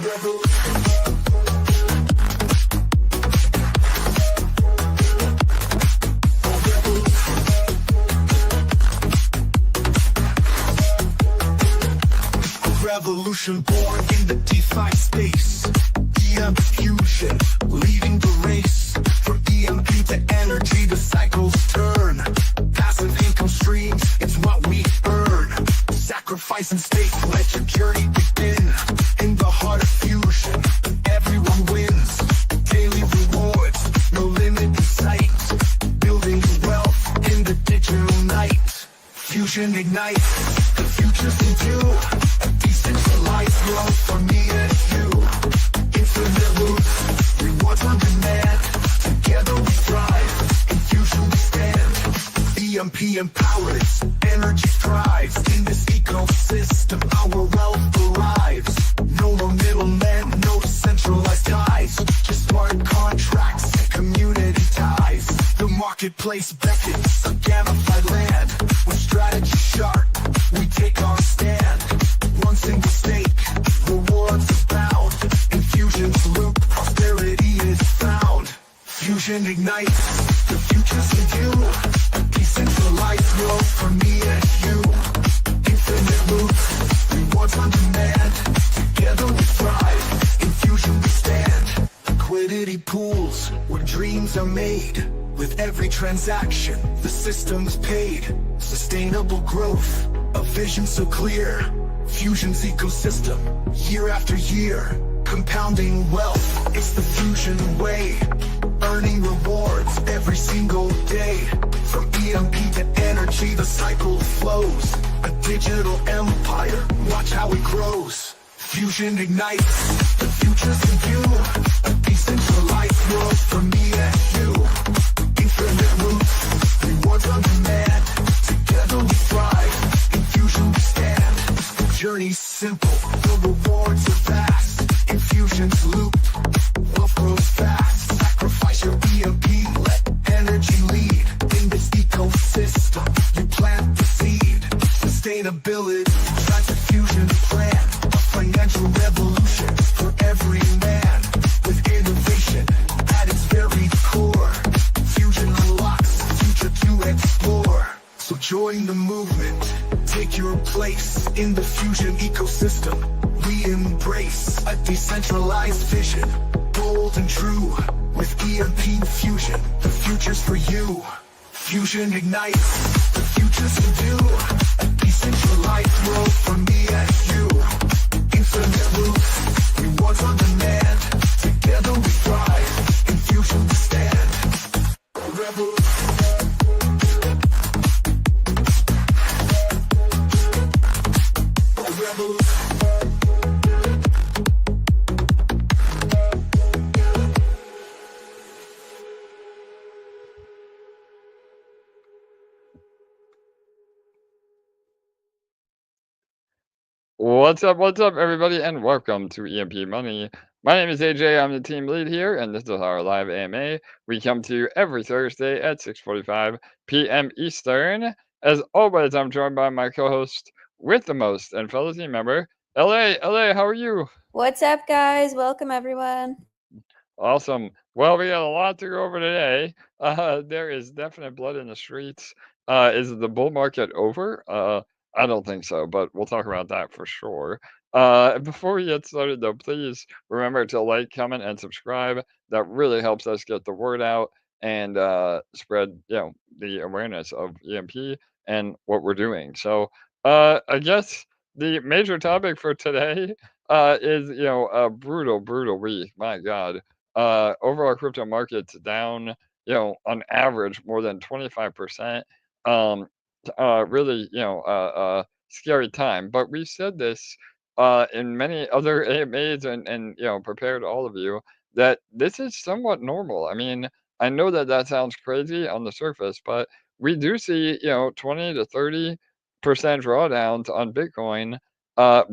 Revolution born in the DeFi space. EMP Fusion, leading the race. From EMP to energy, the cycles turn. Passive income streams, it's what we earn. Sacrifice and stake, let your journey begin. In the heart of fusion, everyone wins. Daily rewards, no limit in sight. Building wealth in the digital night. Fusion ignites, the future's in view. Decentralized growth for me and you. Infinite loops, rewards on demand. Together we thrive, in fusion we stand. EMP empowers, energy thrives. In this ecosystem, our wealth arrives. No more middlemen, no centralized ties. Just smart contracts and community ties. The marketplace beckons, a gamified land. With strategy sharp, we take our stand. One single stake, rewards abound. In Fusion's loop, prosperity is found. Fusion ignites, the future's in view. Decentralized growth for me and you. Infinite loops, rewards on demand. Together we thrive, in Fusion we stand. Liquidity pools, where dreams are made. With every transaction, the system's paid. Sustainable growth, a vision so clear. Fusion's ecosystem, year after year. Compounding wealth, it's the Fusion way. Earning rewards every single day. From EMP to energy, the cycle flows. A digital empire, watch how it grows. Fusion ignites, the future's in view. A decentralized world for me and you. Infinite roots, rewards on demand. Together we thrive, in Fusion we stand. The journey's simple, the rewards are vast. In Fusion's loop, wealth grows fast. Sacrifice your EMP, let energy lead. In this ecosystem, you plant the seed. Sustainability, drives the Fusion plan. A financial revolution for every man. With innovation at its very core. Fusion unlocks the future to explore. So join the movement, take your place in the Fusion ecosystem. We embrace a decentralized vision, bold and true. With EMP Fusion, the future's for you. Fusion ignites, the future's in view. A decentralized world for me and you. Infinite loops, rewards on demand. Together we thrive, in Fusion we stand. Revolution. What's up, everybody, and welcome to EMP.Money. My name is AJ, I'm the team lead here, and this is our live AMA. We come to you every Thursday at 6:45 p.m. Eastern. As always, I'm joined by my co-host with the most and fellow team member, LA, how are you? What's up, guys? Welcome, everyone. Awesome. Well, we got a lot to go over today. There is definite blood in the streets. Is the bull market over? I don't think so, but we'll talk about that for sure. Before we get started, though, please remember to like, comment, and subscribe. That really helps us get the word out and spread, the awareness of EMP and what we're doing. So, I guess the major topic for today is, a brutal week. My God. Overall crypto markets down, on average more than 25%. Really, scary time. But we've said this in many other AMAs and prepared all of you that this is somewhat normal. I mean, I know that that sounds crazy on the surface, but we do see, 20 to 30% drawdowns on Bitcoin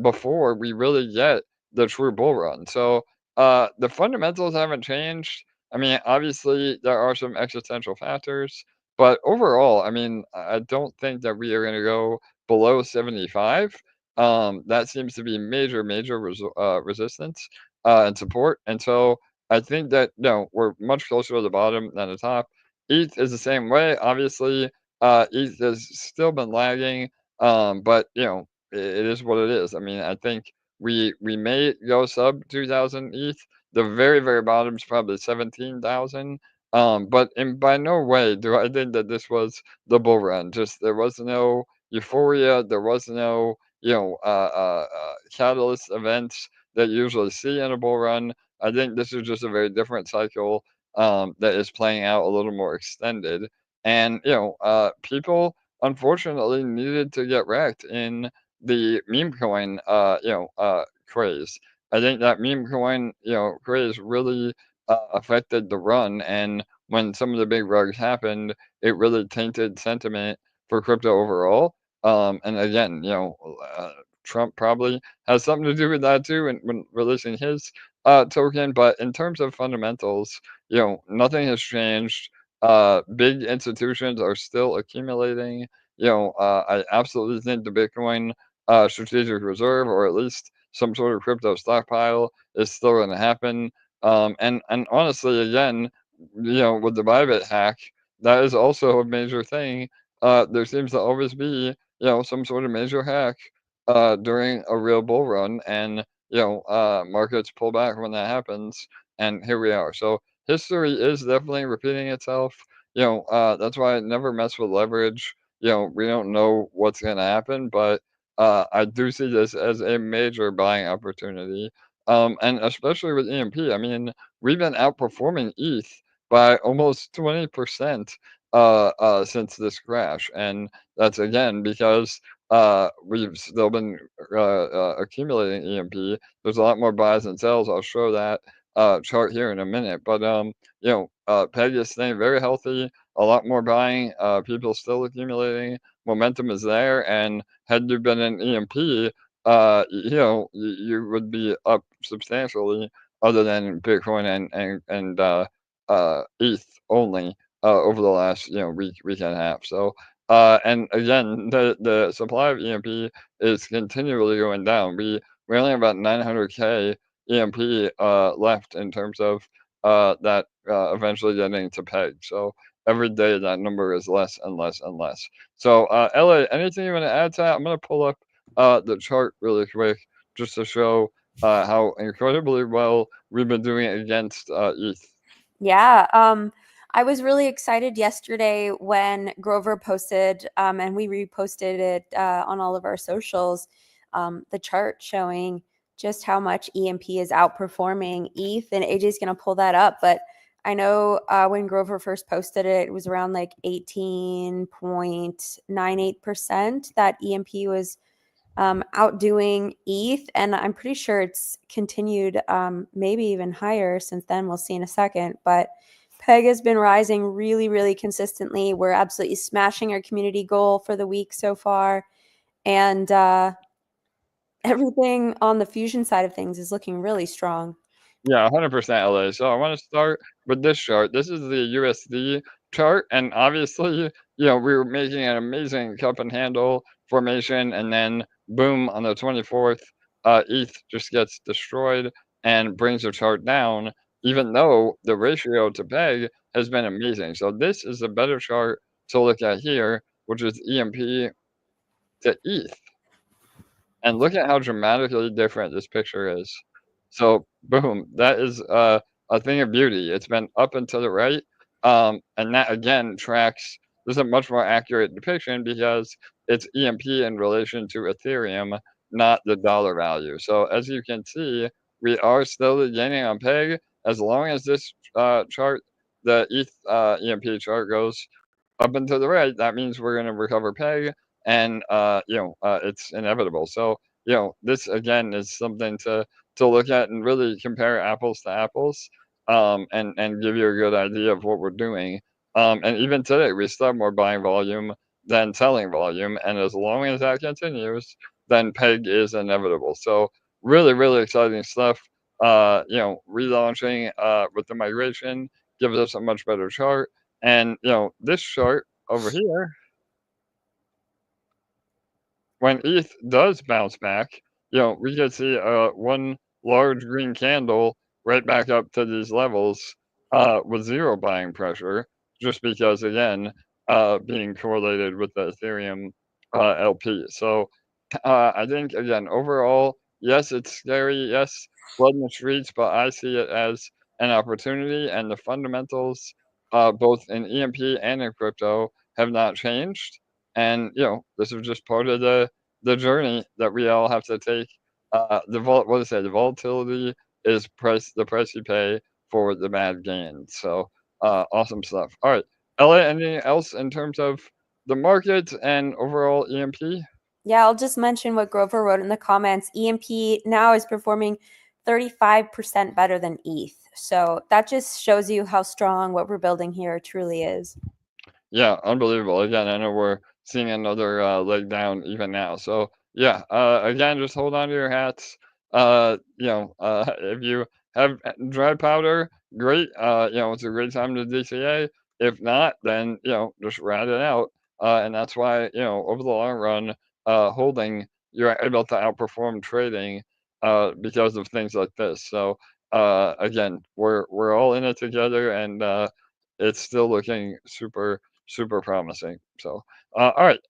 before we really get the true bull run. So the fundamentals haven't changed. I mean, obviously there are some existential factors, but overall, I mean, I don't think that we are going to go below 75. that seems to be major resistance and support. And so I think that no, we're much closer to the bottom than the top. ETH is the same way. Obviously, ETH has still been lagging, but it is what it is. I mean, I think we may go sub 2,000 ETH. The very bottom is probably 17,000. But in by no way do I think that this was the bull run. Just there was no euphoria. There was no catalyst events that you usually see in a bull run. I think this is just a very different cycle that is playing out a little more extended. And people unfortunately needed to get wrecked in the meme coin craze. I think that meme coin craze really affected the run, and when some of the big rugs happened, it really tainted sentiment for crypto overall. And again, Trump probably has something to do with that too, and when releasing his token. But in terms of fundamentals, nothing has changed. Big institutions are still accumulating. I absolutely think the Bitcoin strategic reserve, or at least some sort of crypto stockpile, is still going to happen. And honestly, again, with the Bybit hack, that is also a major thing. There seems to always be some sort of major hack during a real bull run, and markets pull back when that happens, and here we are. So history is definitely repeating itself. That's why I never mess with leverage. We don't know what's going to happen, but I do see this as a major buying opportunity. And especially with EMP, I mean, we've been outperforming ETH by almost 20% since this crash, and that's again because we've still been accumulating EMP. There's a lot more buys and sells. I'll show that chart here in a minute. But PEG is staying very healthy. A lot more buying. People still accumulating. Momentum is there. And had you been in EMP, you would be up substantially. Other than Bitcoin and ETH only over the last week and a half. So and again, the supply of EMP is continually going down. We only have about 900K EMP left in terms of that eventually getting to peg. So every day that number is less and less and less. So LA, anything you want to add to that? I'm gonna pull up the chart really quick just to show how incredibly well we've been doing against ETH. Yeah. I was really excited yesterday when Grover posted, and we reposted it on all of our socials, the chart showing just how much EMP is outperforming ETH, and AJ's going to pull that up. But I know when Grover first posted it, it was around like 18.98% that EMP was outdoing ETH, and I'm pretty sure it's continued maybe even higher since then. We'll see in a second, but PEG has been rising really consistently. We're absolutely smashing our community goal for the week so far, and everything on the Fusion side of things is looking really strong. Yeah, 100% LA. So I want to start with this chart. This is the USD chart, and obviously, we were making an amazing cup and handle formation, and then boom, on the 24th, ETH just gets destroyed and brings the chart down, even though the ratio to peg has been amazing. So this is a better chart to look at here, which is EMP to ETH. And look at how dramatically different this picture is. So boom, that is a thing of beauty. It's been up and to the right, and that again tracks. This is a much more accurate depiction because it's EMP in relation to Ethereum, not the dollar value. So as you can see, we are still gaining on peg as long as this chart, the ETH EMP chart, goes up and to the right. That means we're going to recover peg, and it's inevitable. So this again is something to look at and really compare apples to apples, and give you a good idea of what we're doing. And even today, we still have more buying volume than selling volume, and as long as that continues, then peg is inevitable. So really exciting stuff. Relaunching with the migration gives us a much better chart, and this chart over here, when ETH does bounce back, we could see one large green candle right back up to these levels with zero buying pressure, just because again, being correlated with the Ethereum LP. So I think again, overall, yes, it's scary. Yes, blood in the streets, but I see it as an opportunity, and the fundamentals, both in EMP and in crypto, have not changed. And this is just part of the journey that we all have to take. What is it? The volatility is the price you pay for the bad gains. So awesome stuff. All right, Ella, anything else in terms of the market and overall EMP? Yeah, I'll just mention what Grover wrote in the comments. EMP now is performing 35% better than ETH. So that just shows you how strong what we're building here truly is. Yeah, unbelievable. Again, I know we're seeing another leg down even now. So yeah, again, just hold on to your hats. If you have dry powder, great. It's a great time to DCA. If not, then just ride it out. And that's why over the long run, holding, you're able to outperform trading because of things like this. So again, we're all in it together, and it's still looking super promising. So, all right,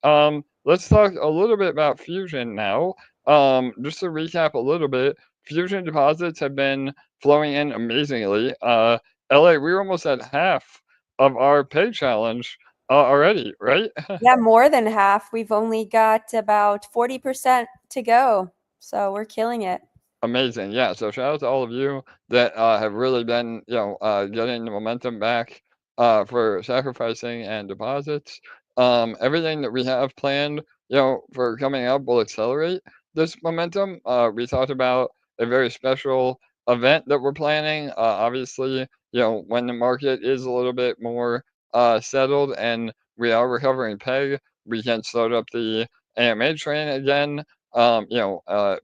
let's talk a little bit about Fusion now. Just to recap a little bit, Fusion deposits have been flowing in amazingly. LA, we're almost at half of our pay challenge already, right? Yeah, more than half. We've only got about 40% to go. So we're killing it. Amazing. Yeah. So shout out to all of you that have really been, getting the momentum back for sacrificing and deposits. Everything that we have planned, for coming up will accelerate this momentum. We talked about a very special event that we're planning. Obviously, when the market is a little bit more settled and we are recovering peg, we can start up the AMA train again.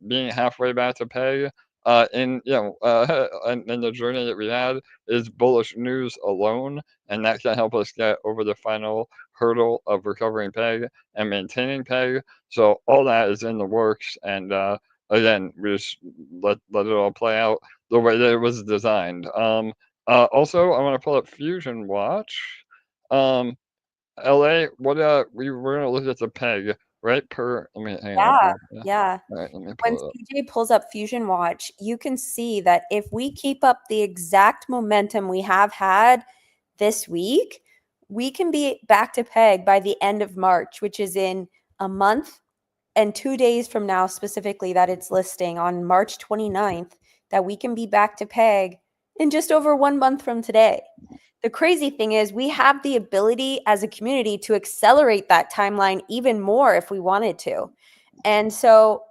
Being halfway back to pay in the journey that we had is bullish news alone, and that can help us get over the final hurdle of recovering peg and maintaining peg. So all that is in the works, and again, we just let it all play out the way that it was designed. Also, I want to pull up Fusion Watch. Um, LA, we're gonna look at the peg, right? Let me hang on. Yeah, Yeah. yeah. All right, let me When pull it up. CJ pulls up Fusion Watch, you can see that if we keep up the exact momentum we have had this week, we can be back to peg by the end of March, which is in a month and 2 days from now, specifically, that it's listing on March 29th, that we can be back to peg in just over 1 month from today. The crazy thing is we have the ability as a community to accelerate that timeline even more if we wanted to. And so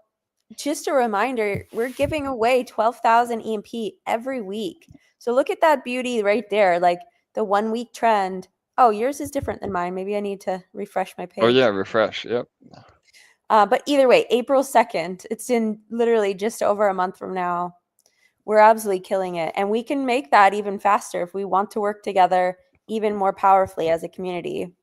just a reminder, we're giving away 12,000 EMP every week. So look at that beauty right there, like the 1 week trend. Oh, yours is different than mine. Maybe I need to refresh my Oh page. yeah, refresh. Yep. But either way, April 2nd, it's in literally just over a month from now. We're absolutely killing it. And we can make that even faster if we want to work together even more powerfully as a community.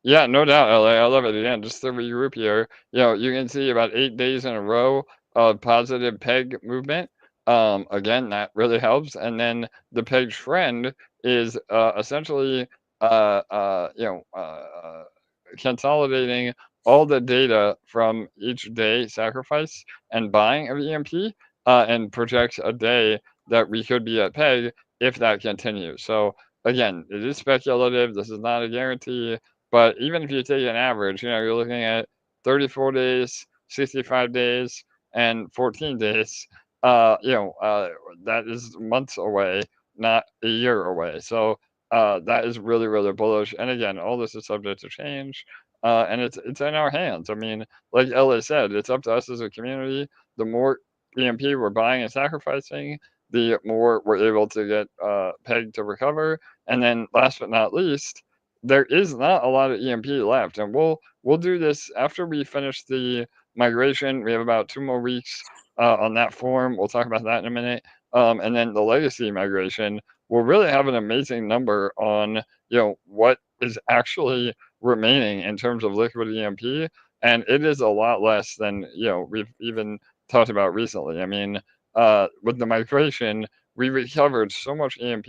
Yeah, no doubt, LA. I love it. Again, just to regroup here, you can see about 8 days in a row of positive peg movement. Again, that really helps. And then the peg trend is essentially, consolidating all the data from each day sacrifice and buying of EMP, and projects a day that we could be at peg if that continues. So again, it is speculative. This is not a guarantee. But even if you take an average, you're looking at 34 days, 65 days, and 14 days. That is months away, not a year away. So that is really bullish. And again, all this is subject to change, and it's in our hands. I mean, like Ella said, it's up to us as a community. The more EMP we're buying and sacrificing, the more we're able to get pegged to recover. And then, last but not least, there is not a lot of EMP left, and we'll do this after we finish the migration. We have about 2 more weeks on that form. We'll talk about that in a minute. And then the legacy migration will really have an amazing number on what is actually remaining in terms of liquid EMP. and it is a lot less than we've even talked about recently. I mean, with the migration, we recovered so much EMP.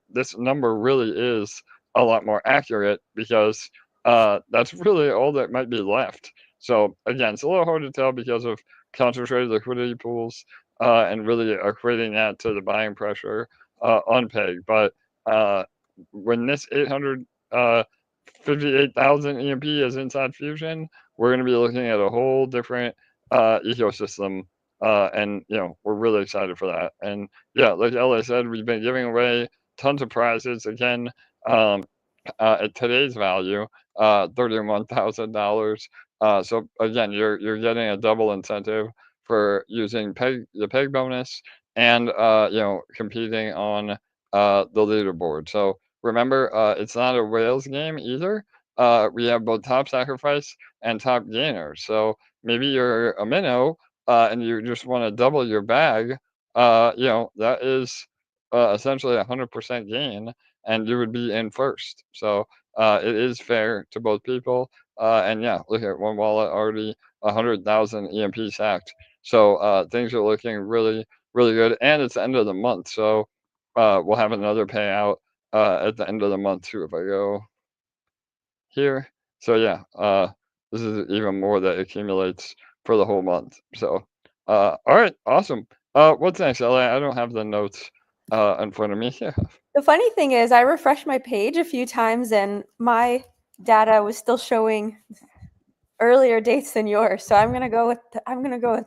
This number really is a lot more accurate because that's really all that might be left. So again, it's a little hard to tell because of concentrated liquidity pools and really equating that to the buying pressure on PEG. But when this 858,000 EMP is inside Fusion, we're going to be looking at a whole different ecosystem. And we're really excited for that. And yeah, like LA said, we've been giving away tons of prizes again. At today's value, $31,000. So again, you're getting a double incentive for using the peg bonus and competing on the leaderboard. So remember, it's not a whales game either. We have both top sacrifice and top gainers. So maybe you're a minnow and you just want to double your bag. That is essentially 100% gain, and you would be in first. So it is fair to both people. And yeah, look at one wallet already 100,000 EMP sacked. So things are looking really, really good. And it's the end of the month. So we'll have another payout at the end of the month too if I go here. So yeah, this is even more that accumulates for the whole month. So all right, awesome. What's next, LA? I don't have the notes in front of me. The funny thing is, I refreshed my page a few times and my data was still showing earlier dates than yours. So I'm gonna go with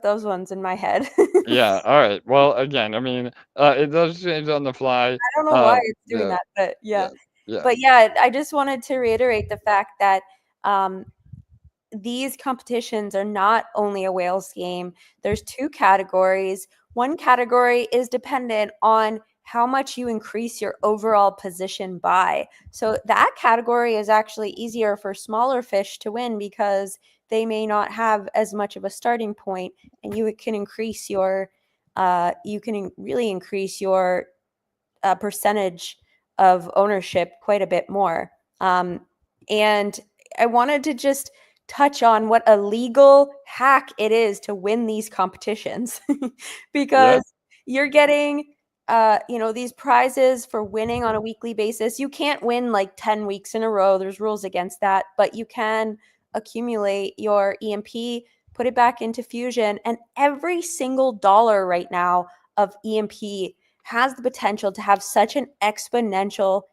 those ones in my head. Yeah, all right. Well, again, I mean, it does change on the fly. I don't know why it's doing Yeah, that, but yeah. yeah, But yeah, I just wanted to reiterate the fact that these competitions are not only a whales game. There's two categories. One category is dependent on how much you increase your overall position by. So that category is actually easier for smaller fish to win because they may not have as much of a starting point, and you can increase your really increase your percentage of ownership quite a bit more. And I wanted to just touch on what a legal hack it is to win these competitions yeah, because you're getting these prizes for winning on a weekly basis. You can't win like 10 weeks in a row. There's rules against that, but you can accumulate your EMP, put it back into Fusion, and every single dollar right now of EMP has the potential to have such an exponential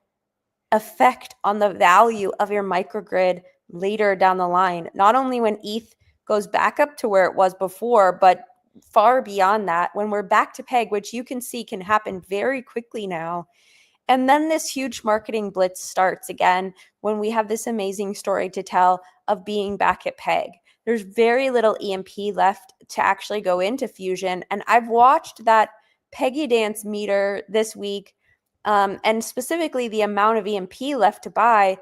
effect on the value of your microgrid later down the line. Not only when ETH goes back up to where it was before, but far beyond that, when we're back to peg, which you can see can happen very quickly now. And then this huge marketing blitz starts again when we have this amazing story to tell of being back at peg. There's very little EMP left to actually go into Fusion. And I've watched that Peggy Dance meter this week, and specifically the amount of EMP left to buy,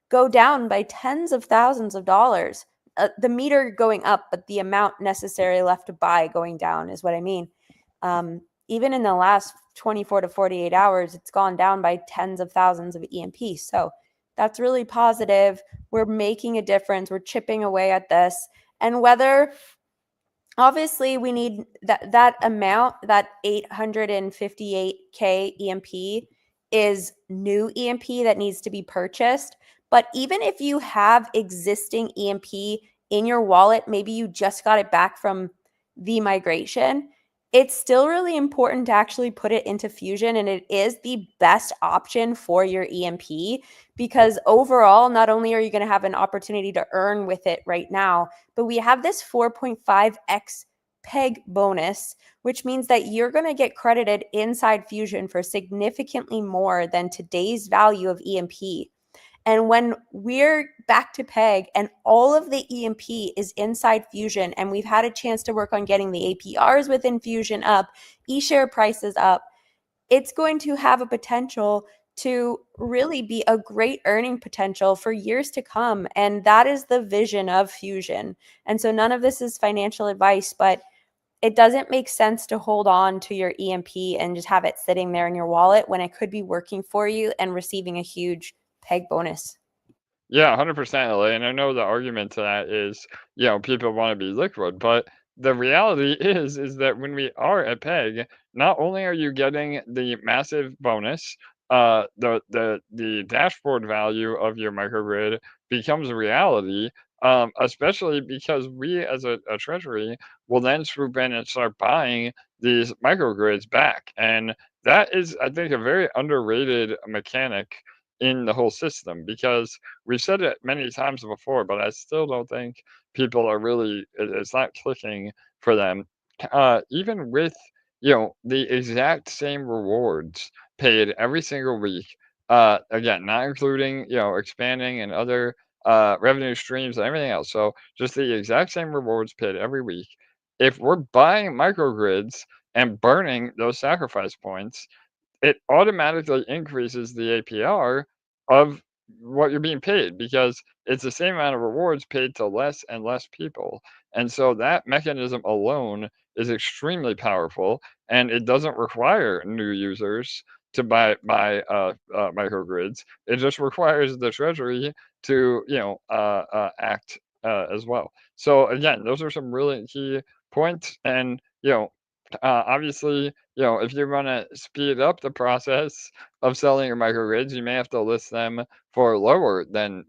go down by tens of thousands of dollars. The meter going up, but the amount necessary left to buy going down is what I mean. Even in the last 24 to 48 hours, it's gone down by tens of thousands of EMP. So that's really positive. We're making a difference. We're chipping away at this. And whether obviously we need that amount, that 858K EMP is new EMP that needs to be purchased. But even if you have existing EMP in your wallet, maybe you just got it back from the migration, it's still really important to actually put it into Fusion, and it is the best option for your EMP because overall, not only are you going to have an opportunity to earn with it right now, but we have this 4.5x peg bonus, which means that you're going to get credited inside Fusion for significantly more than today's value of EMP. And when we're back to peg and all of the EMP is inside Fusion and we've had a chance to work on getting the APRs within Fusion up, eShare prices up, it's going to have a potential to really be a great earning potential for years to come. And that is the vision of Fusion. And so none of this is financial advice, but it doesn't make sense to hold on to your EMP and just have it sitting there in your wallet when it could be working for you and receiving a huge peg bonus. Yeah, 100% LA. And I know the argument to that is, people want to be liquid, but the reality is that when we are at peg, not only are you getting the massive bonus, the dashboard value of your microgrid becomes a reality, especially because we as a treasury will then swoop in and start buying these microgrids back. And that is, I think, a very underrated mechanic in the whole system because we've said it many times before, but I still don't think people are really, it's not clicking for them. Even with, the exact same rewards paid every single week, again, not including, expanding and other revenue streams and everything else. So just the exact same rewards paid every week. If we're buying microgrids and burning those sacrifice points, it automatically increases the APR of what you're being paid because it's the same amount of rewards paid to less and less people. And so that mechanism alone is extremely powerful, and it doesn't require new users to buy microgrids. It just requires the treasury to act as well. So again, those are some really key points, and obviously, if you want to speed up the process of selling your microgrids, you may have to list them for lower than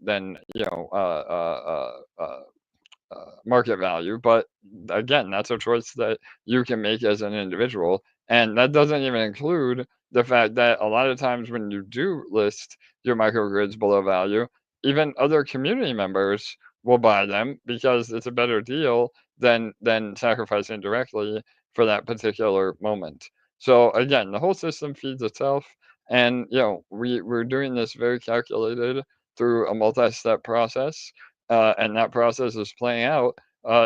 market value. But again, that's a choice that you can make as an individual. And that doesn't even include the fact that a lot of times when you do list your microgrids below value, even other community members will buy them because it's a better deal than sacrificing directly for that particular moment. So again, the whole system feeds itself. And we're doing this very calculated through a multi-step process, and that process is playing out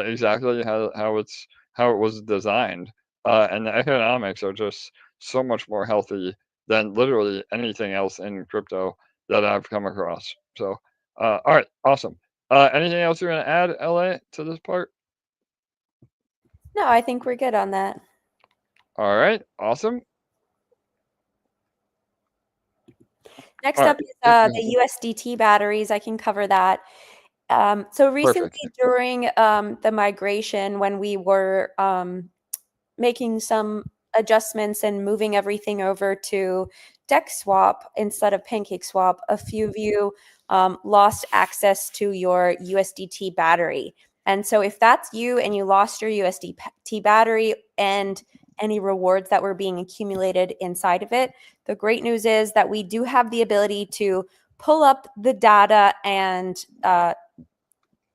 exactly how it was designed, and the economics are just so much more healthy than literally anything else in crypto that I've come across. So, all right, awesome. Anything else you're gonna add, LA, to this part? No, I think we're good on that. All right, awesome. Next All up right, is good to the USDT batteries. I can cover that. So recently perfect. during the migration, when we were making some adjustments and moving everything over to DexSwap instead of PancakeSwap, a few of you lost access to your USDT battery. And so if that's you and you lost your USDT battery and any rewards that were being accumulated inside of it, the great news is that we do have the ability to pull up the data and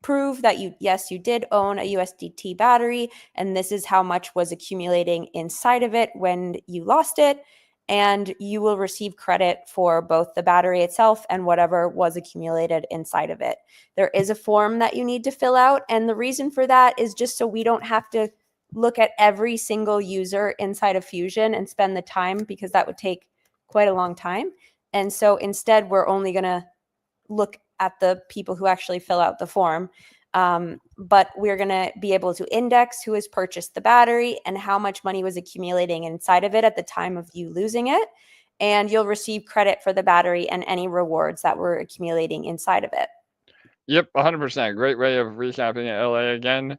prove that yes, you did own a USDT battery, and this is how much was accumulating inside of it when you lost it, and you will receive credit for both the battery itself and whatever was accumulated inside of it. There is a form that you need to fill out, and the reason for that is just so we don't have to look at every single user inside of Fusion and spend the time, because that would take quite a long time. And so instead, we're only going to look at the people who actually fill out the form. But we're going to be able to index who has purchased the battery and how much money was accumulating inside of it at the time of you losing it. And you'll receive credit for the battery and any rewards that were accumulating inside of it. Yep, 100%. Great way of recapping it, LA again.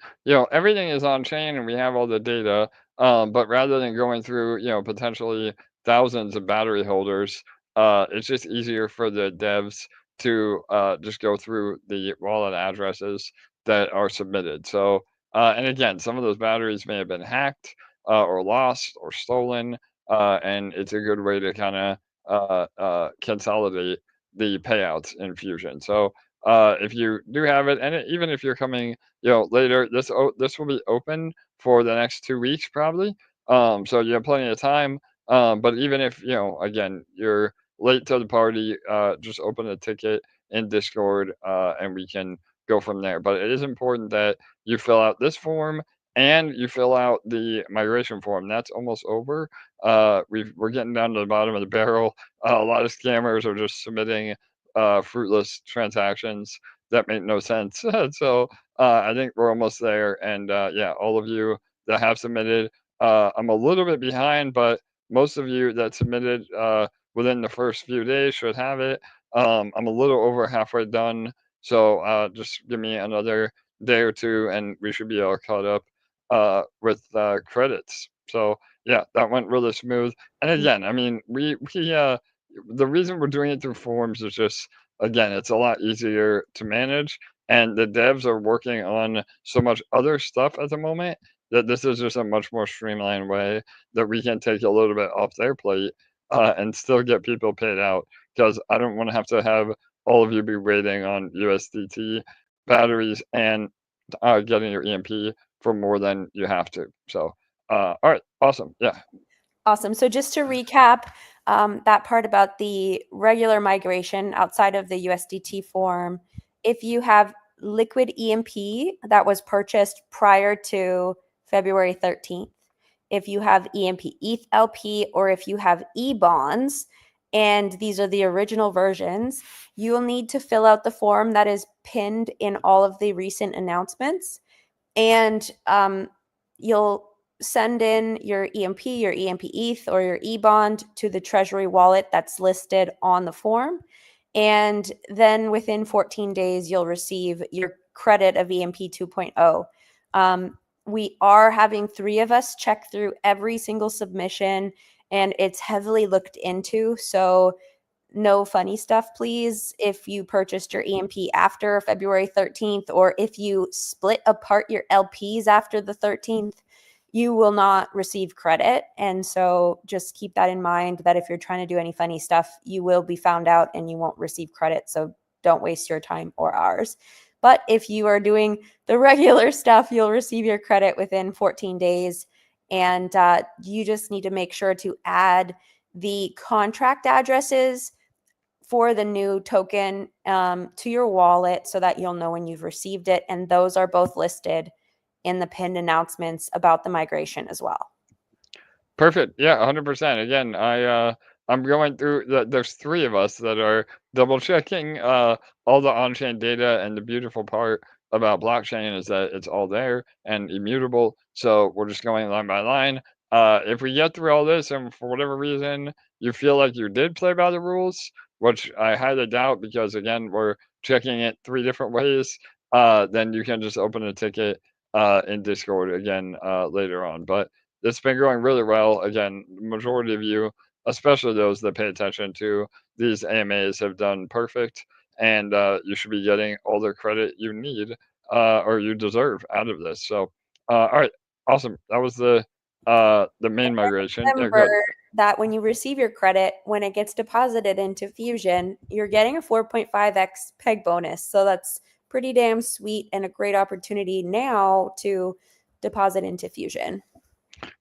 Everything is on chain and we have all the data. But rather than going through, potentially thousands of battery holders, it's just easier for the devs to just go through the wallet addresses that are submitted. So, and again, some of those batteries may have been hacked or lost or stolen, and it's a good way to kind of consolidate the payouts in Fusion. So, if you do have it, and even if you're coming, later, this will be open for the next 2 weeks probably. So you have plenty of time. But even if again, you're late to the party, just open a ticket in Discord, and we can go from there. But it is important that you fill out this form and you fill out the migration form. That's almost over. We're getting down to the bottom of the barrel. A lot of scammers are just submitting fruitless transactions that make no sense. So I think we're almost there. And yeah, all of you that have submitted, I'm a little bit behind, but most of you that submitted within the first few days should have it. I'm a little over halfway done, so just give me another day or two, and we should be all caught up with credits. So yeah, that went really smooth. And again, I mean, we the reason we're doing it through forums is just again, it's a lot easier to manage, and the devs are working on so much other stuff at the moment that this is just a much more streamlined way that we can take a little bit off their plate and still get people paid out because I don't want to have all of you be waiting on USDT batteries and getting your EMP for more than you have to. So, all right, awesome. Yeah. Awesome. So just to recap, that part about the regular migration outside of the USDT form, if you have liquid EMP that was purchased prior to February 13th, if you have EMP ETH LP, or if you have eBonds, and these are the original versions, you will need to fill out the form that is pinned in all of the recent announcements. And you'll send in your EMP, your EMP ETH, or your eBOND to the Treasury wallet that's listed on the form. And then within 14 days, you'll receive your credit of EMP 2.0. We are having 3 of us check through every single submission, and it's heavily looked into. So no funny stuff, please. If you purchased your EMP after February 13th, or if you split apart your LPs after the 13th, you will not receive credit. And so just keep that in mind, that if you're trying to do any funny stuff, you will be found out and you won't receive credit. So don't waste your time or ours. But if you are doing the regular stuff, you'll receive your credit within 14 days. And you just need to make sure to add the contract addresses for the new token to your wallet so that you'll know when you've received it. And those are both listed in the pinned announcements about the migration as well. Perfect. Yeah, 100%. Again, I'm going through there's 3 of us that are double checking all the on-chain data, and the beautiful part about blockchain is that it's all there and immutable. So we're just going line by line. If we get through all this and for whatever reason you feel like you did play by the rules, which I highly doubt because again we're checking it 3 different ways, then you can just open a ticket in Discord again later on. But it's been going really well. Again, majority of you, especially those that pay attention to these AMAs, have done perfect, and you should be getting all the credit you need or you deserve out of this. So, all right, awesome. That was the main migration. Yeah, Remember good. that when you receive your credit, when it gets deposited into Fusion, you're getting a 4.5x peg bonus. So that's pretty damn sweet and a great opportunity now to deposit into Fusion.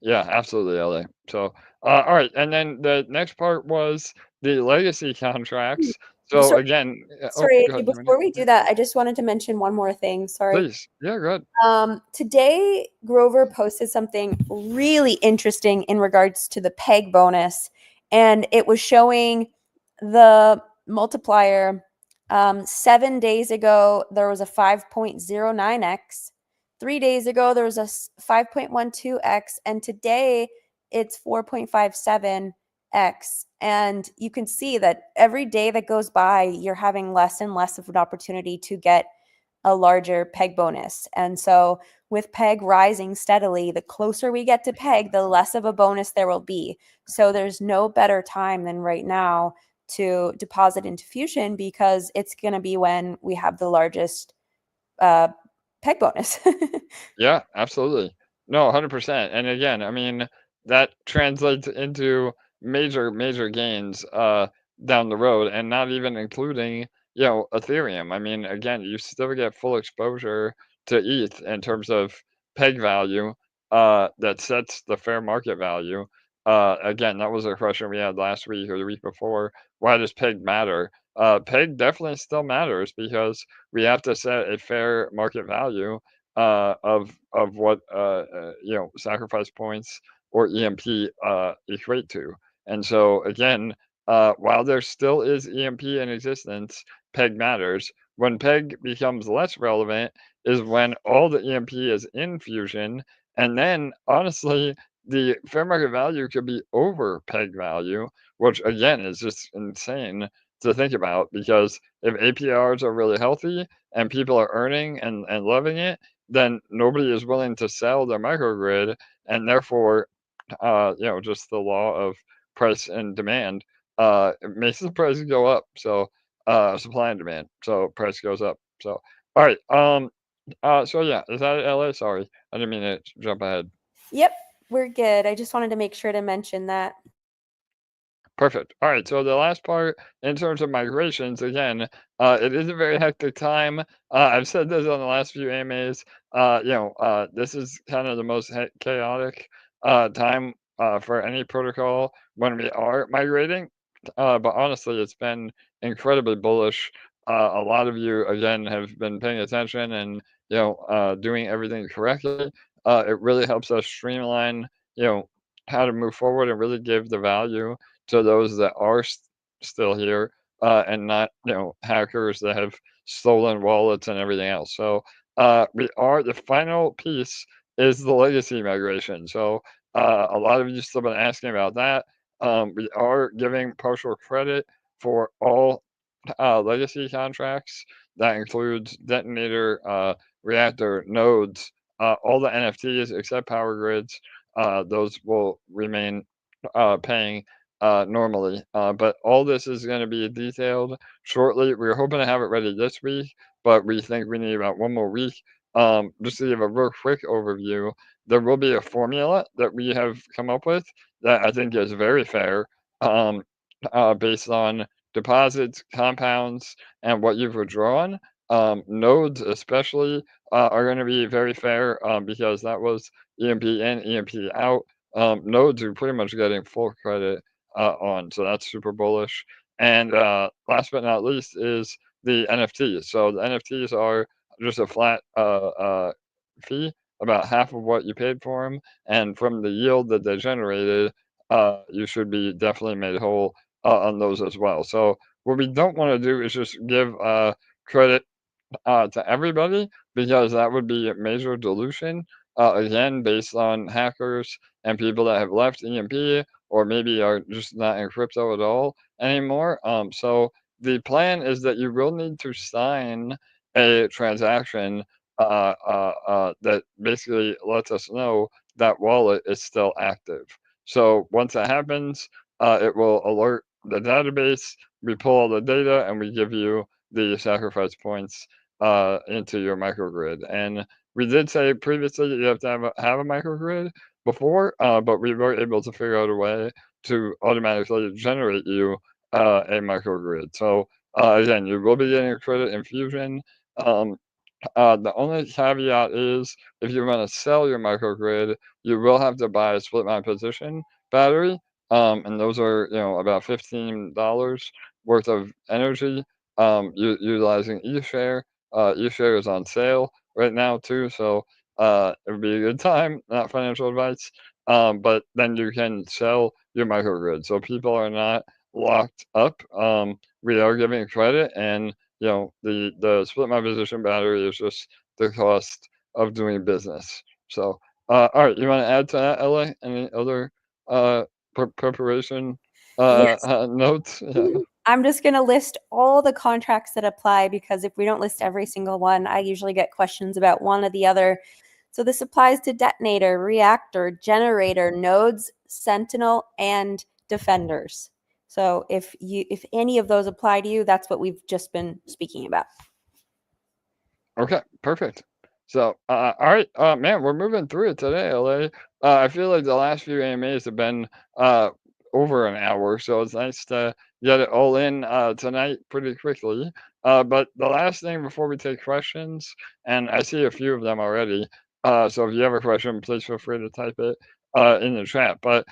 Yeah, absolutely, LA. So, all right, and then the next part was the legacy contracts. So Sorry, again, oh, sorry, go AJ, ahead. before we do that, I just wanted to mention one more thing. Sorry. Please. Yeah, go ahead. Today, Grover posted something really interesting in regards to the peg bonus, and it was showing the multiplier. 7 days ago, there was a 5.09x. 3 days ago, there was a 5.12x, and today it's 4.57x. And you can see that every day that goes by, you're having less and less of an opportunity to get a larger peg bonus. And so with peg rising steadily, the closer we get to peg, the less of a bonus there will be. So there's no better time than right now to deposit into Fusion, because it's going to be when we have the largest peg bonus. Yeah, absolutely. No, 100%. And again, I mean, that translates into major gains down the road, and not even including, Ethereum. I mean, again, you still get full exposure to ETH in terms of peg value that sets the fair market value. Again, that was a question we had last week or the week before. Why does peg matter? Peg definitely still matters because we have to set a fair market value of what sacrifice points or EMP equate to. And so again, while there still is EMP in existence, peg matters. When peg becomes less relevant is when all the EMP is in Fusion, and then honestly, the fair market value could be over peg value, which again is just insane to think about, because if APRs are really healthy and people are earning and loving it, then nobody is willing to sell their microgrid, and therefore, just the law of price and demand, it makes the price go up. So, supply and demand, so price goes up. So, all right. So yeah, is that LA? Sorry, I didn't mean to jump ahead. Yep, we're good. I just wanted to make sure to mention that. Perfect. All right. So the last part, in terms of migrations, again, it is a very hectic time. I've said this on the last few AMAs. This is kind of the most chaotic time for any protocol when we are migrating. But honestly, it's been incredibly bullish. A lot of you, again, have been paying attention and doing everything correctly. It really helps us streamline, how to move forward and really give the value to those that are still here, and not hackers that have stolen wallets and everything else. So we are the final piece is the legacy migration. So a lot of you still been asking about that. We are giving partial credit for all legacy contracts. That includes Detonator, Reactor, nodes, all the NFTs except power grids. Those will remain paying normally. But all this is going to be detailed shortly. We're hoping to have it ready this week, but we think we need about one more week. Just to give a real quick overview, there will be a formula that we have come up with that I think is very fair, um, based on deposits, compounds, and what you've withdrawn. Nodes, especially, are going to be very fair, because that was EMP in, EMP out. Nodes are pretty much getting full credit on. So that's super bullish. And last but not least is the NFTs. So the NFTs are just a flat fee, about half of what you paid for them. And from the yield that they generated, you should be definitely made whole on those as well. So what we don't want to do is just give credit to everybody, because that would be a major dilution. Again, based on hackers and people that have left EMP or maybe are just not in crypto at all anymore. So the plan is that you will need to sign a transaction that basically lets us know that wallet is still active. So once that happens, it will alert the database. We pull all the data and we give you the sacrifice points into your microgrid. And we did say previously that you have to have a microgrid before, but we were able to figure out a way to automatically generate you a microgrid. So again, you will be getting a credit in Fusion. Um, the only caveat is if you want to sell your microgrid, you will have to buy a split my position battery, and those are about $15 worth of energy, utilizing eShare. eShare is on sale right now too, so it would be a good time. Not financial advice, but then you can sell your microgrid, so people are not locked up. We are giving credit, and the split my position battery is just the cost of doing business. So, all right, you want to add to that, LA? Any other uh, preparation Yes. notes? Yeah. I'm just going to list all the contracts that apply, because if we don't list every single one, I usually get questions about one or the other. So this applies to Detonator, Reactor, Generator, Nodes, Sentinel, and Defenders. So if any of those apply to you, that's what we've just been speaking about. Okay, perfect. So, all right, man, we're moving through it today, LA. I feel like the last few AMAs have been over an hour, so it's nice to get it all in tonight pretty quickly. But the last thing before we take questions, and I see a few of them already, so if you have a question, please feel free to type it in the chat. But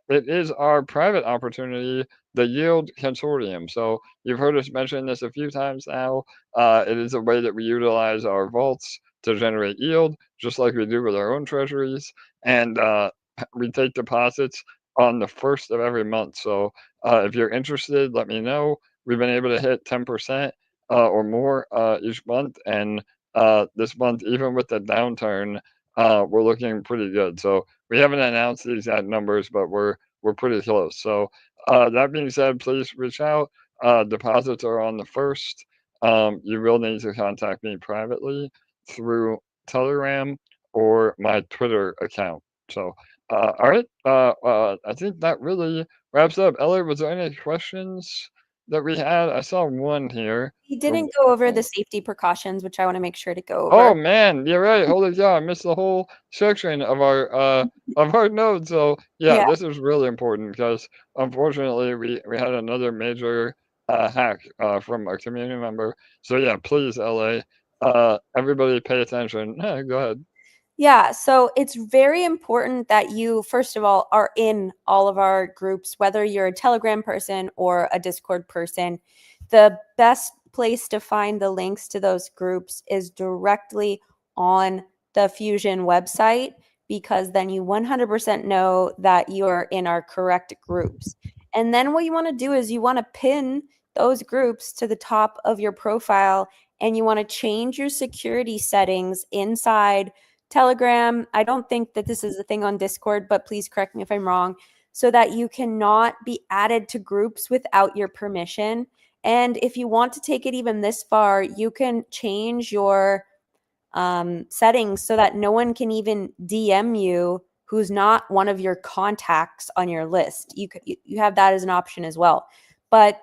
it is our private opportunity, the Yield Consortium. So you've heard us mention this a few times now. It is a way that we utilize our vaults to generate yield, just like we do with our own treasuries. And we take deposits on the first of every month. So if you're interested, let me know. We've been able to hit 10% or more each month. And this month, even with the downturn, we're looking pretty good. So we haven't announced the exact numbers, but we're pretty close. So that being said, please reach out. depositor on the first, you will need to contact me privately through Telegram or my Twitter account. So, all right, I think that really wraps up. Elliot, was there any questions that we had? I saw one here. We didn't go over the safety precautions, which I want to make sure to go over. Oh man, you're right. Holy cow, I missed the whole section of our notes. So yeah, Yeah. this is really important because unfortunately we had another major hack from a community member. So yeah, please LA, everybody pay attention. Go ahead. Yeah, so it's very important that you, first of all, are in all of our groups, whether you're a Telegram person or a Discord person. The best place to find the links to those groups is directly on the Fusion website, because then you 100% know that you're in our correct groups. And then what you want to do is you want to pin those groups to the top of your profile, and you want to change your security settings inside Telegram. I don't think that this is a thing on Discord, but please correct me if I'm wrong, so that you cannot be added to groups without your permission. And if you want to take it even this far, you can change your settings so that no one can even DM you who's not one of your contacts on your list. You have that as an option as well. But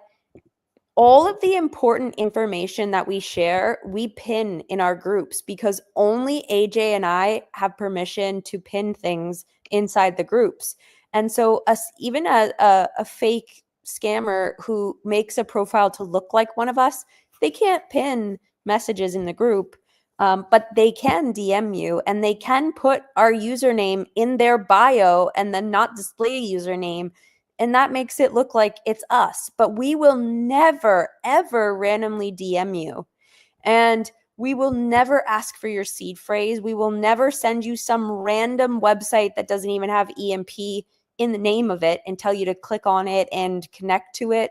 all of the important information that we share, we pin in our groups, because only AJ and I have permission to pin things inside the groups. And so even a fake scammer who makes a profile to look like one of us, they can't pin messages in the group, but they can DM you, and they can put our username in their bio and then not display a username. And that makes it look like it's us. But we will never, ever randomly DM you. And we will never ask for your seed phrase. We will never send you some random website that doesn't even have EMP in the name of it and tell you to click on it and connect to it.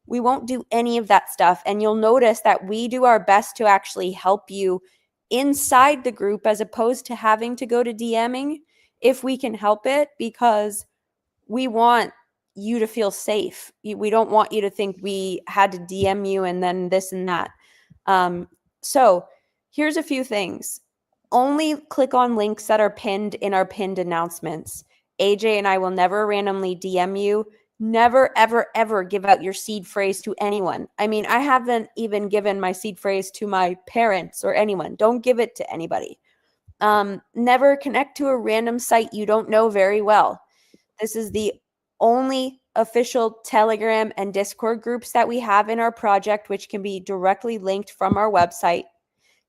We won't do any of that stuff. And you'll notice that we do our best to actually help you inside the group, as opposed to having to go to DMing if we can help it, because we want you to feel safe. We don't want you to think we had to DM you and then this and that. So here's a few things. Only click on links that are pinned in our pinned announcements. AJ and I will never randomly DM you. Never, ever, ever give out your seed phrase to anyone. I mean, I haven't even given my seed phrase to my parents or anyone. Don't give it to anybody. Never connect to a random site you don't know very well. This is the only official Telegram and Discord groups that we have in our project, which can be directly linked from our website.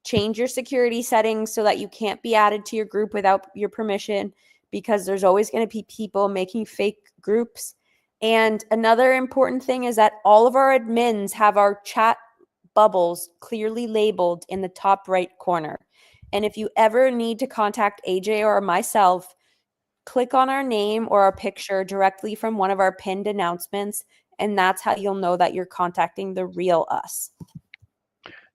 Change your security settings so that you can't be added to your group without your permission, because there's always going to be people making fake groups. And another important thing is that all of our admins have our chat bubbles clearly labeled in the top right corner. And if you ever need to contact AJ or myself, click on our name or our picture directly from one of our pinned announcements, and that's how you'll know that you're contacting the real us.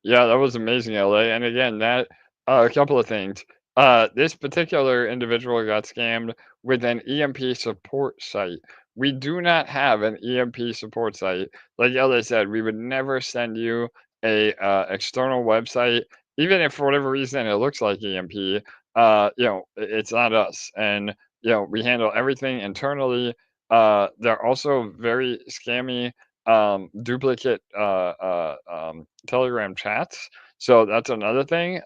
Yeah, that was amazing, LA. And again, that a couple of things. This particular individual got scammed with an EMP support site. We do not have an EMP support site. Like LA said, we would never send you a external website, even if for whatever reason it looks like EMP. It's not us, and we handle everything internally. They're also very scammy duplicate Telegram chats. So that's another thing.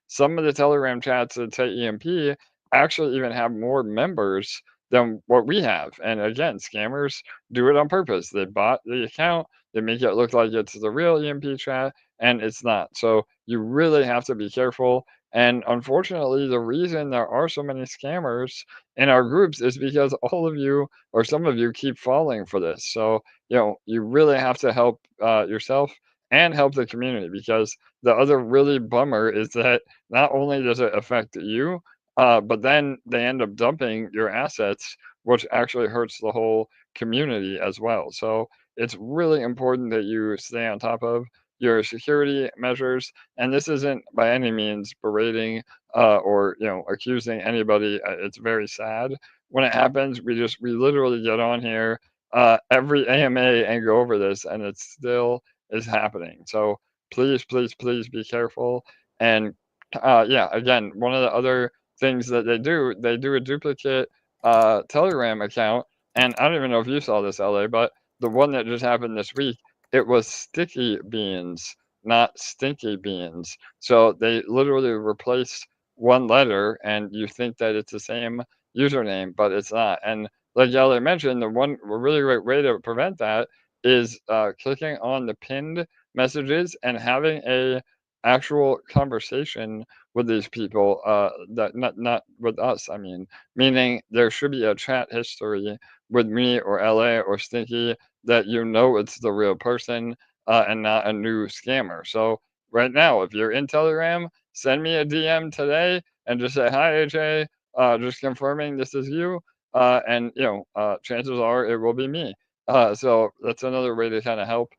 Some of the Telegram chats that say EMP actually even have more members than what we have. And again, scammers do it on purpose. They bought the account, they make it look like it's the real EMP chat, and it's not. So you really have to be careful. And unfortunately, the reason there are so many scammers in our groups is because all of you or some of you keep falling for this. So you really have to help yourself and help the community, because the other really bummer is that not only does it affect you, but then they end up dumping your assets, which actually hurts the whole community as well. So it's really important that you stay on top of your security measures. And this isn't by any means berating or accusing anybody. It's very sad when it happens. We literally get on here every AMA and go over this, and it still is happening. So please, please, please be careful. And yeah, again, one of the other things that they do a duplicate Telegram account. And I don't even know if you saw this, LA, but the one that just happened this week, it was sticky beans, not stinky beans. So they literally replaced one letter, and you think that it's the same username, but it's not. And like Yellow mentioned, the one really great way to prevent that is clicking on the pinned messages and having a actual conversation with these people. That not with us. I mean, meaning there should be a chat history with me or LA or Stinky that you know it's the real person and not a new scammer. So right now, if you're in Telegram, send me a DM today and just say hi, AJ. Just confirming this is you and chances are it will be me. So that's another way to kind of help,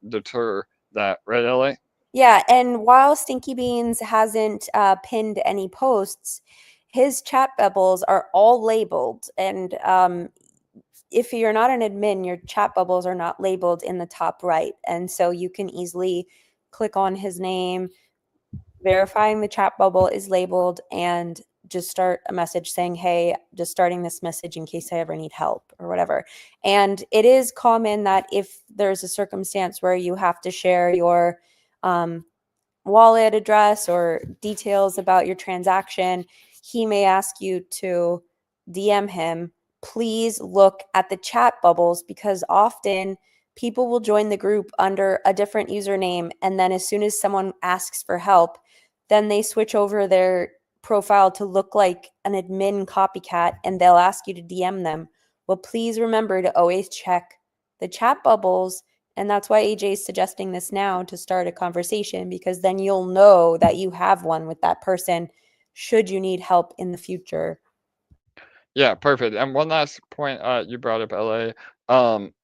deter that, right, LA? Yeah, and while Stinky Beans hasn't pinned any posts, his chat bubbles are all labeled. And if you're not an admin, your chat bubbles are not labeled in the top right. And so you can easily click on his name, verifying the chat bubble is labeled, and just start a message saying, hey, just starting this message in case I ever need help or whatever. And it is common that if there's a circumstance where you have to share your wallet address or details about your transaction, he may ask you to DM him. Please look at the chat bubbles, because often people will join the group under a different username, and then as soon as someone asks for help, then they switch over their profile to look like an admin copycat, and they'll ask you to DM them. Well, please remember to always check the chat bubbles. And that's why AJ is suggesting this now, to start a conversation, because then you'll know that you have one with that person should you need help in the future. Yeah, perfect. And one last point you brought up, LA,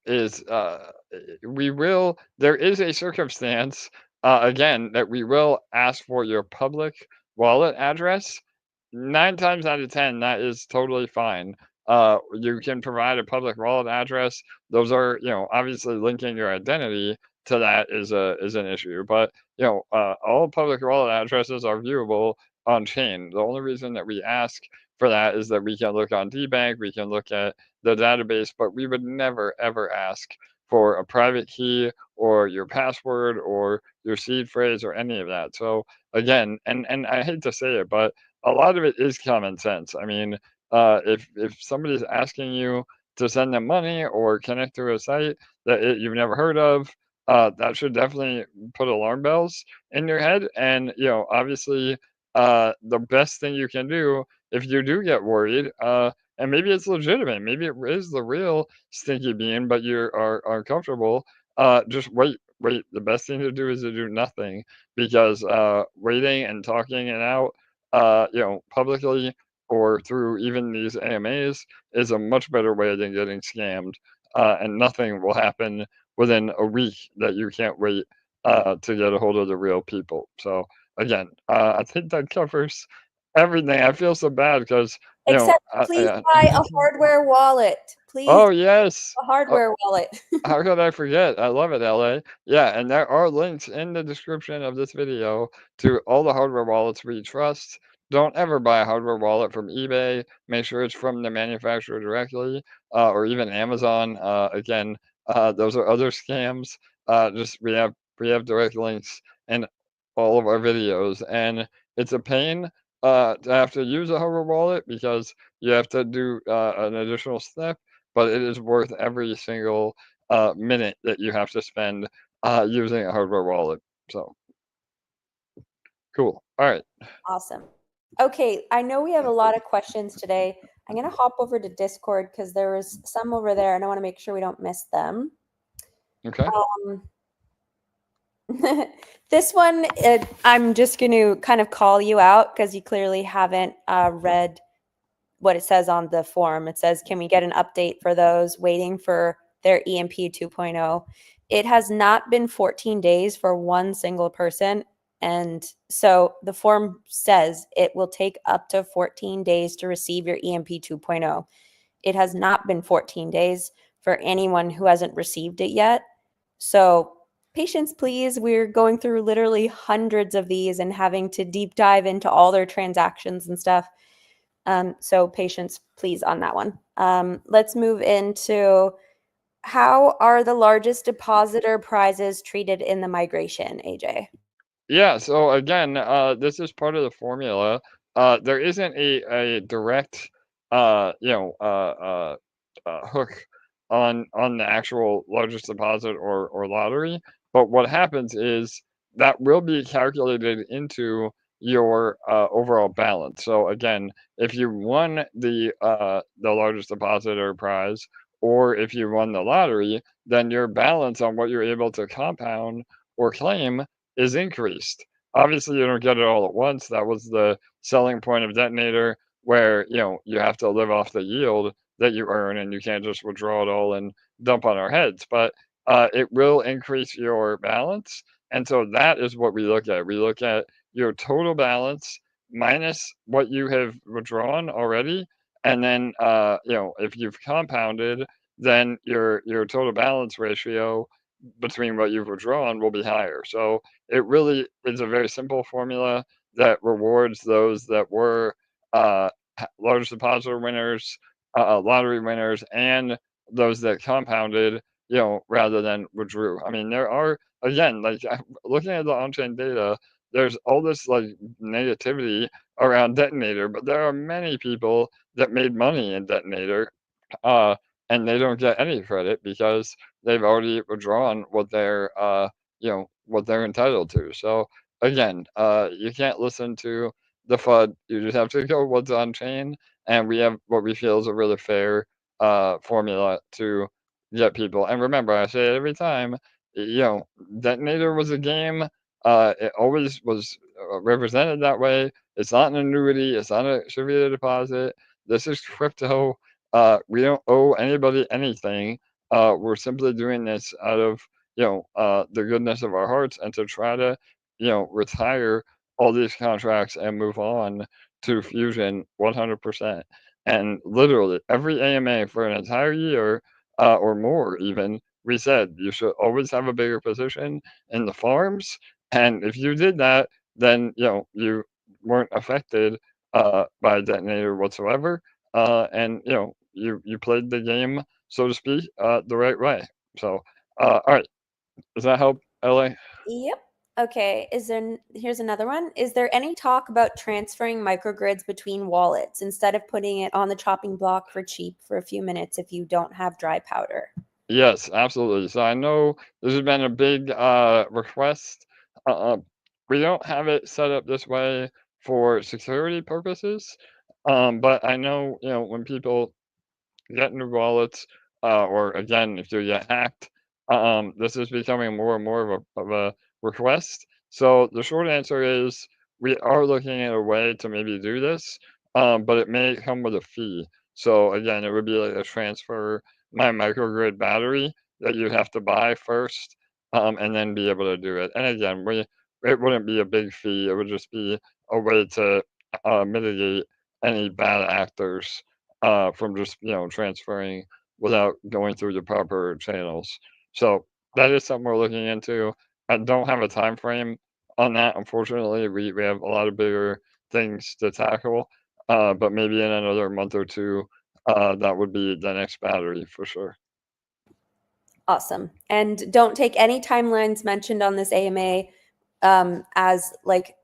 is there is a circumstance, again, that we will ask for your public wallet address. 9 times out of 10, that is totally fine. You can provide a public wallet address. Those are, obviously linking your identity to that is an issue. But all public wallet addresses are viewable on chain. The only reason that we ask for that is that we can look on DBank, we can look at the database, but we would never ever ask for a private key or your password or your seed phrase or any of that. So again, and I hate to say it, but a lot of it is common sense. I mean, if somebody's asking you to send them money or connect to a site that you've never heard of, that should definitely put alarm bells in your head. And obviously, the best thing you can do if you do get worried, and maybe it's legitimate, maybe it is the real stinky bean, but you are uncomfortable, just wait. Wait. The best thing to do is to do nothing, because waiting and talking it out, publicly or through even these AMAs is a much better way than getting scammed. And nothing will happen within a week that you can't wait to get a hold of the real people. So again, I think that covers everything. I feel so bad because Except please buy a hardware wallet. Please, oh yes, a hardware wallet. how could I forget? I love it, LA. Yeah, and there are links in the description of this video to all the hardware wallets we trust. Don't ever buy a hardware wallet from eBay. Make sure it's from the manufacturer directly, or even Amazon. Again, those are other scams. Just we have direct links in all of our videos, and it's a pain to have to use a hardware wallet because you have to do an additional step, but it is worth every single minute that you have to spend using a hardware wallet. So cool. All right. Awesome. Okay, I know we have a lot of questions today. I'm going to hop over to Discord because there was some over there, and I want to make sure we don't miss them. Okay. This one, I'm just going to kind of call you out because you clearly haven't read what it says on the form. It says, can we get an update for those waiting for their EMP 2.0? It has not been 14 days for one single person. And so the form says it will take up to 14 days to receive your EMP 2.0. It has not been 14 days for anyone who hasn't received it yet. So patience, please. We're going through literally hundreds of these and having to deep dive into all their transactions and stuff. So patience, please, on that one. Let's move into how are the largest depositor prizes treated in the migration, AJ? Yeah, so again, this is part of the formula. There isn't a direct, hook on the actual largest deposit or lottery, but what happens is that will be calculated into your overall balance. So again, if you won the largest depositor prize, or if you won the lottery, then your balance on what you're able to compound or claim is increased. Obviously, you don't get it all at once. That was the selling point of Detonator, where you have to live off the yield that you earn, and you can't just withdraw it all and dump on our heads. But it will increase your balance, and so that is what we look at. We look at your total balance minus what you have withdrawn already, and then if you've compounded, then your total balance ratio between what you've withdrawn will be higher. So it really is a very simple formula that rewards those that were large depositor winners, lottery winners, and those that compounded, rather than withdrew. I mean, there are, again, like looking at the on-chain data, there's all this like negativity around Detonator, but there are many people that made money in Detonator, uh, and they don't get any credit because they've already withdrawn what they're entitled to. So again, you can't listen to the FUD. You just have to go what's on chain, and we have what we feel is a really fair formula to get people. And remember, I say it every time. Detonator was a game. It always was represented that way. It's not an annuity. It's not a distributed deposit. This is crypto. We don't owe anybody anything. We're simply doing this out of the goodness of our hearts, and to try to retire all these contracts and move on to Fusion 100%. And literally every AMA for an entire year, or more even, we said you should always have a bigger position in the farms. And if you did that, then you weren't affected by Detonator whatsoever. And you played the game, so to speak, the right way. So, all right, does that help, LA? Yep. Okay. Here's another one. Is there any talk about transferring microgrids between wallets instead of putting it on the chopping block for cheap for a few minutes if you don't have dry powder? Yes, absolutely. So I know this has been a big request. Uh, we don't have it set up this way for security purposes, but I know when people get new wallets, or again, if you get hacked, this is becoming more and more of a request. So the short answer is we are looking at a way to maybe do this, but it may come with a fee. So again, it would be like a transfer my microgrid battery that you'd have to buy first, and then be able to do it. And again, it wouldn't be a big fee. It would just be a way to mitigate any bad actors from just transferring without going through the proper channels. So that is something we're looking into. I don't have a time frame on that. Unfortunately, we have a lot of bigger things to tackle. But maybe in another month or two, that would be the next battery for sure. Awesome. And don't take any timelines mentioned on this AMA as like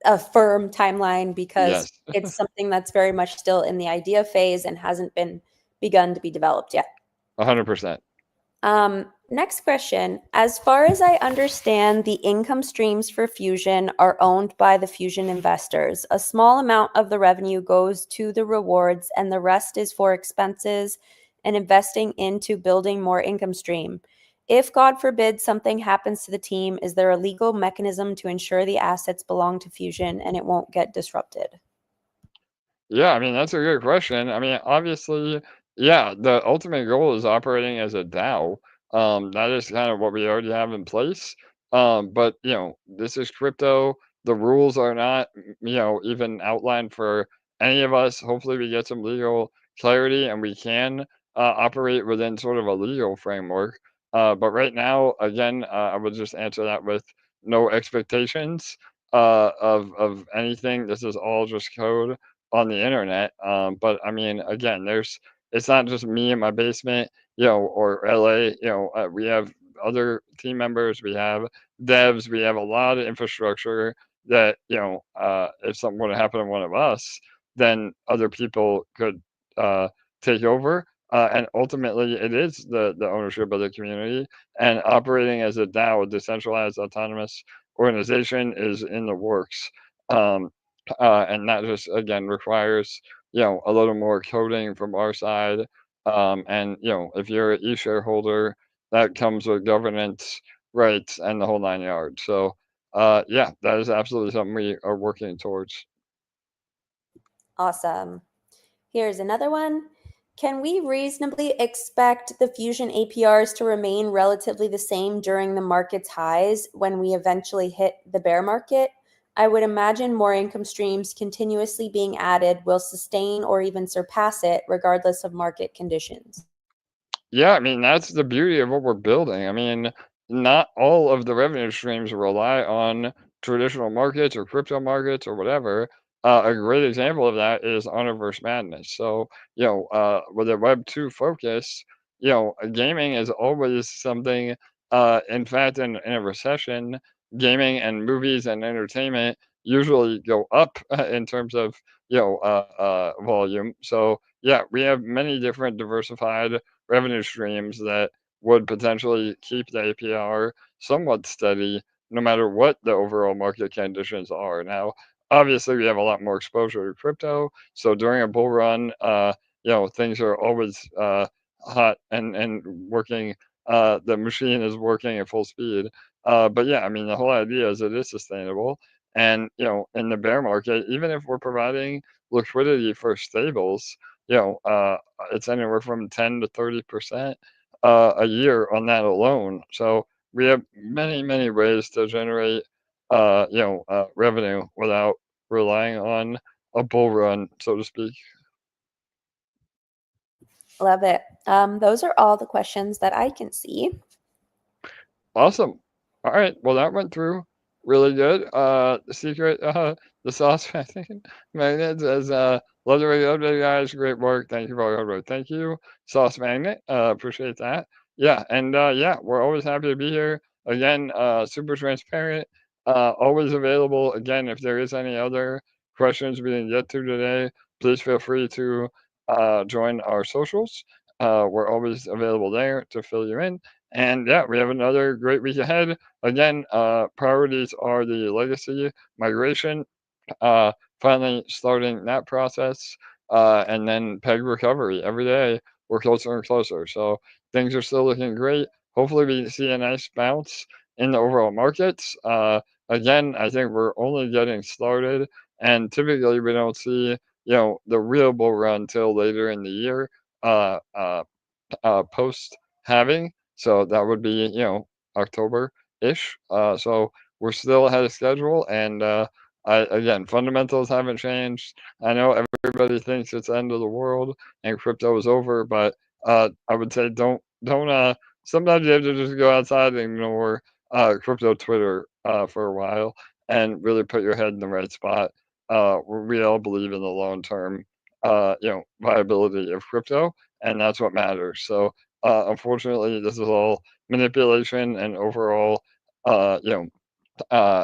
a firm timeline, because Yes, it's something that's very much still in the idea phase and hasn't been begun to be developed yet. 100%. Next question. As far as I understand, the income streams for Fusion are owned by the Fusion investors. A small amount of the revenue goes to the rewards, and the rest is for expenses and investing into building more income stream. If, God forbid, something happens to the team, is there a legal mechanism to ensure the assets belong to Fusion and it won't get disrupted? Yeah, I mean, that's a good question. I mean, obviously, yeah, the ultimate goal is operating as a DAO. That is kind of what we already have in place. But, this is crypto. The rules are not, even outlined for any of us. Hopefully, we get some legal clarity and we can operate within sort of a legal framework. But right now, again, I would just answer that with no expectations of anything. This is all just code on the internet. But I mean, again, it's not just me in my basement, or LA. We have other team members, we have devs, we have a lot of infrastructure that, if something were to happen to one of us, then other people could take over. And ultimately, it is the ownership of the community, and operating as a DAO, a decentralized autonomous organization, is in the works. Um, and that just, again, requires, a little more coding from our side. And, if you're an e-shareholder, that comes with governance rights and the whole nine yards. So, yeah, that is absolutely something we are working towards. Awesome. Here's another one. Can we reasonably expect the Fusion APRs to remain relatively the same during the market's highs when we eventually hit the bear market? I would imagine more income streams continuously being added will sustain or even surpass it regardless of market conditions. Yeah, I mean, that's the beauty of what we're building. I mean, not all of the revenue streams rely on traditional markets or crypto markets or whatever. A great example of that is Universe Madness. So, with a Web 2 focus, gaming is always something. In fact, in a recession, gaming and movies and entertainment usually go up in terms of, volume. So, yeah, we have many different diversified revenue streams that would potentially keep the APR somewhat steady no matter what the overall market conditions are. Now, obviously, we have a lot more exposure to crypto. So during a bull run, things are always hot and working. The machine is working at full speed. But yeah, I mean, the whole idea is it is sustainable. And, in the bear market, even if we're providing liquidity for stables, it's anywhere from 10 to 30% a year on that alone. So we have many, many ways to generate, revenue without relying on a bull run, so to speak. Love it. Those are all the questions that I can see. Awesome. All right. Well, that went through really good. The secret, the sauce magnet says, love the radio update, guys. Great work. Thank you for all your hard work. Thank you, Sauce Magnet. Appreciate that. Yeah. And yeah, we're always happy to be here. Again, super transparent, always available. Again, if there is any other questions we didn't get to today, please feel free to join our socials. We're always available there to fill you in. And yeah, we have another great week ahead. Again, priorities are the legacy migration, uh, finally starting that process, and then peg recovery. Every day, we're closer and closer. So things are still looking great. Hopefully, we see a nice bounce in the overall markets. Again, I think we're only getting started, and typically we don't see, the real bull run till later in the year. Uh, uh, Post halving. So that would be, October-ish. So we're still ahead of schedule, and again, fundamentals haven't changed. I know everybody thinks it's the end of the world and crypto is over, but I would say don't. Sometimes you have to just go outside and ignore crypto Twitter for a while and really put your head in the right spot. We all believe in the long term, viability of crypto, and that's what matters. So, unfortunately, this is all manipulation and overall,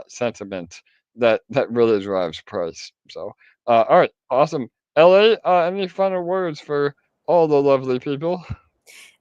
sentiment that really drives price. So, all right, awesome. LA, any final words for all the lovely people?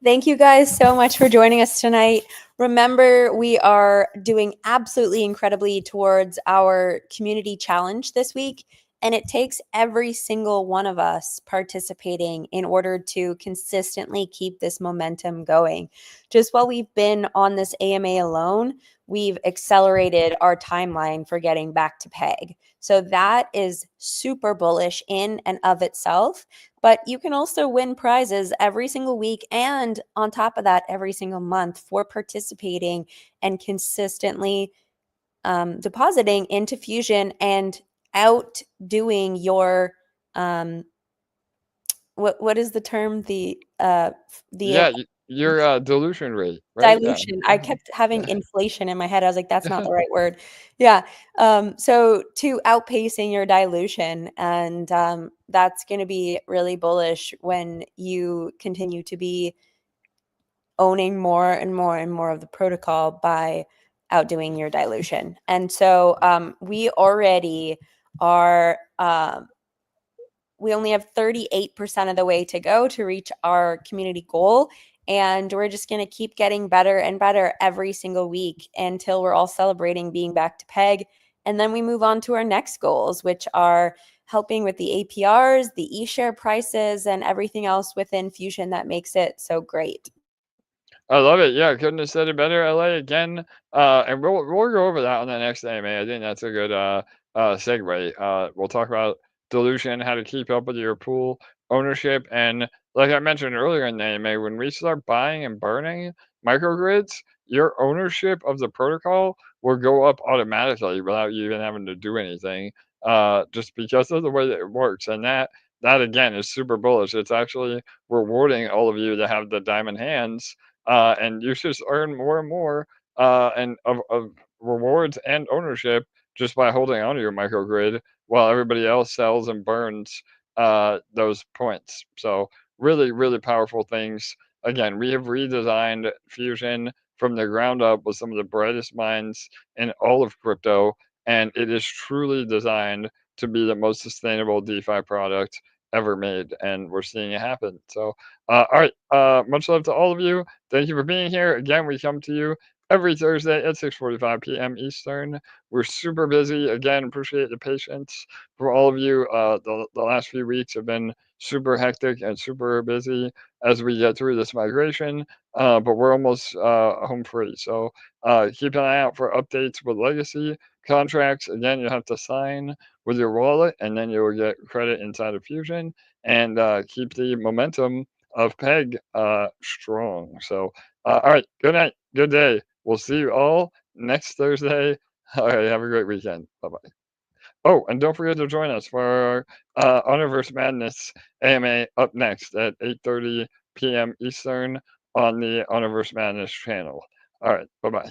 Thank you guys so much for joining us tonight. Remember, we are doing absolutely incredibly towards our community challenge this week, and it takes every single one of us participating in order to consistently keep this momentum going. Just while we've been on this AMA alone, we've accelerated our timeline for getting back to peg. So that is super bullish in and of itself. But you can also win prizes every single week and on top of that, every single month for participating and consistently depositing into Fusion and outdoing your what is the term? The Yeah, your dilution rate, right? Yeah. dilution. I kept having inflation in my head. I was like, that's not the right word. Yeah. So to outpacing your dilution, and that's going to be really bullish when you continue to be owning more and more and more of the protocol by outdoing your dilution. And so we already are. We only have 38% of the way to go to reach our community goal. And we're just going to keep getting better and better every single week until we're all celebrating being back to peg. And then we move on to our next goals, which are helping with the APRs, the eShare prices, and everything else within Fusion that makes it so great. I love it. Yeah, couldn't have said it better. LA again, and we'll go over that on the next AMA. I think that's a good segue. We'll talk about dilution, how to keep up with your pool ownership, and like I mentioned earlier in the AMA, when we start buying and burning microgrids, your ownership of the protocol will go up automatically without you even having to do anything, just because of the way that it works. And that again is super bullish. It's actually rewarding all of you to have the diamond hands, and you just earn more and more and of rewards and ownership just by holding onto your microgrid while everybody else sells and burns those points. So really, really powerful things. Again, we have redesigned Fusion from the ground up with some of the brightest minds in all of crypto, and it is truly designed to be the most sustainable DeFi product ever made, and we're seeing it happen. So, all right, much love to all of you. Thank you for being here. Again, we come to you every Thursday at 6:45 p.m. Eastern. We're super busy. Again, appreciate the patience for all of you. The last few weeks have been super hectic and super busy as we get through this migration, but we're almost home free. So keep an eye out for updates with legacy contracts. Again, you have to sign with your wallet, and then you'll get credit inside of Fusion, and keep the momentum of Peg strong. So, all right, good night, good day. We'll see you all next Thursday. All right, have a great weekend. Bye bye. Oh, and don't forget to join us for our Universe Madness AMA up next at 8:30 p.m. Eastern on the Universe Madness channel. All right, bye bye.